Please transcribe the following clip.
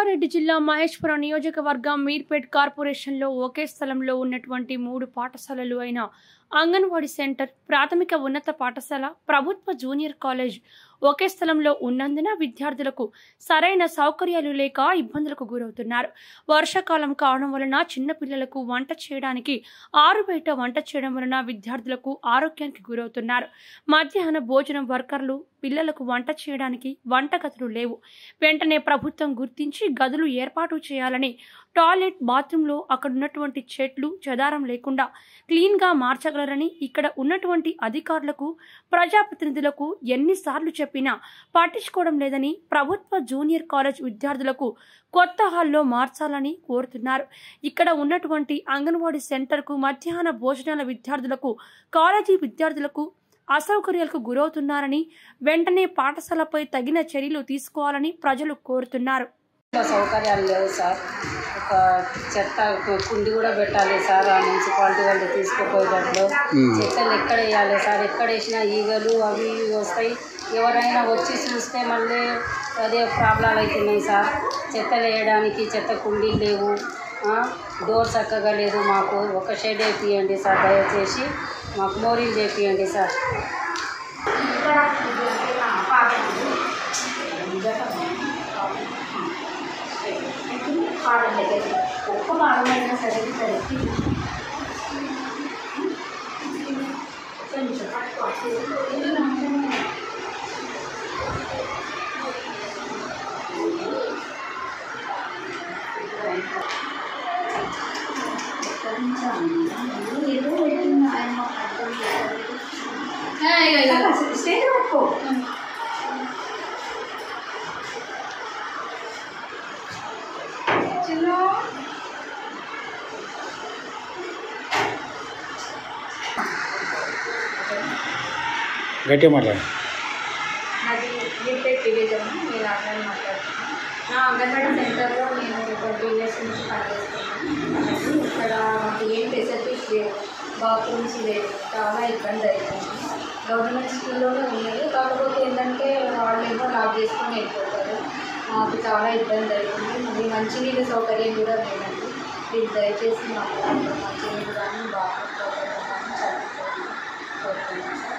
రంగారెడ్డి జిల్లా మహేశ్వరం నియోజకవర్గం మీర్పేట్ కార్పొరేషన్లో ఒకే స్థలంలో ఉన్నటువంటి 3 పాఠశాలలు అయిన అంగన్వాడీ సెంటర్, ప్రాథమిక ఉన్నత పాఠశాల, ప్రభుత్వ జూనియర్ కాలేజ్ ఒకే స్థలంలో ఉన్నందున విద్యార్థులకు సరైన సౌకర్యాలు లేక ఇబ్బందులకు గురవుతున్నారు. వర్షాకాలం కావడం వలన చిన్నపిల్లలకు వంట చేయడానికి ఆరుబయట వంట చేయడం వలన విద్యార్థులకు ఆరోగ్యానికి గురవుతున్నారు. మధ్యాహ్న భోజనం వర్కర్లు పిల్లలకు వంట చేయడానికి వంటగదులు లేవు. వెంటనే ప్రభుత్వం గుర్తించి గదులు ఏర్పాటు చేయాలని, టాయిలెట్, బాత్రూంలో అక్కడున్నటువంటి చెట్లు చెదారం లేకుండా క్లీన్గా మార్చగలరని ఇక్కడ ఉన్నటువంటి అధికారులకు, ప్రజాప్రతినిధులకు ఎన్నిసార్లు చెప్పినా పట్టించుకోవడం లేదని ప్రభుత్వ జూనియర్ కాలేజ్ విద్యార్థులకు కొత్త హాల్లో మార్చాలని కోరుతున్నారు. ఇక్కడ ఉన్నటువంటి అంగన్వాడీ సెంటర్కు మధ్యాహ్న భోజనాల విద్యార్థులకు, కాలేజీ విద్యార్థులకు అసౌకర్యాలకు గురవుతున్నారని, వెంటనే పాఠశాలపై తగిన చర్యలు తీసుకోవాలని ప్రజలు కోరుతున్నారు. సౌకర్యాలు లేవు సార్. ఒక చెత్త కుండి కూడా పెట్టాలి సార్. ఆ మున్సిపాలిటీ వాళ్ళు తీసుకుపోయేటట్లు చెత్తలు ఎక్కడ వేయాలి సార్? ఎక్కడ వేసినా ఈగలు అవి వస్తాయి. ఎవరైనా వచ్చి చూస్తే మళ్ళీ అదే ప్రాబ్లాలు అవుతున్నాయి సార్. చెత్తలు వేయడానికి చెత్త కుండీలు లేవు, డోర్ చక్కగా లేదు. మాకు ఒక షెడ్ వేపియండి సార్, దయచేసి మాకు మోరీలు చేపియండి సార్. ఒక్క పాడమైనా సరే స్టేజ్ పట్టుకో. గట్టిగా మాట్లాడు. అది మీర్పేట్ డివిజన్, నేను ఆన్లైన్ మాట్లాడుతున్నాను. నా అంగన్వాడీ సెంటర్లో నేను 20 years నుంచి పనిచేస్తున్నాను. ఇక్కడ మాకు ఏం ఫెసిలిటీస్ లేవు, బాత్రూమ్స్ లేవు, చాలా ఇబ్బంది అవుతుంది. గవర్నమెంట్ స్కూల్లోనే ఉన్నాయి, కాకపోతే ఏంటంటే వాళ్ళు ఏమో లాక్ చేసుకొని వెళ్ళిపోతారు. మాకు చాలా ఇబ్బంది అవుతుంది. మళ్ళీ మంచినీళ్ళ సౌకర్యం కూడా లేదండి. మీరు దయచేసి మాకు మంచినీళ్ళు కానీ బాత్రూమ్ సౌకర్యం కానీ చదువుకోవాలి. మాట్లాడుతున్నారు.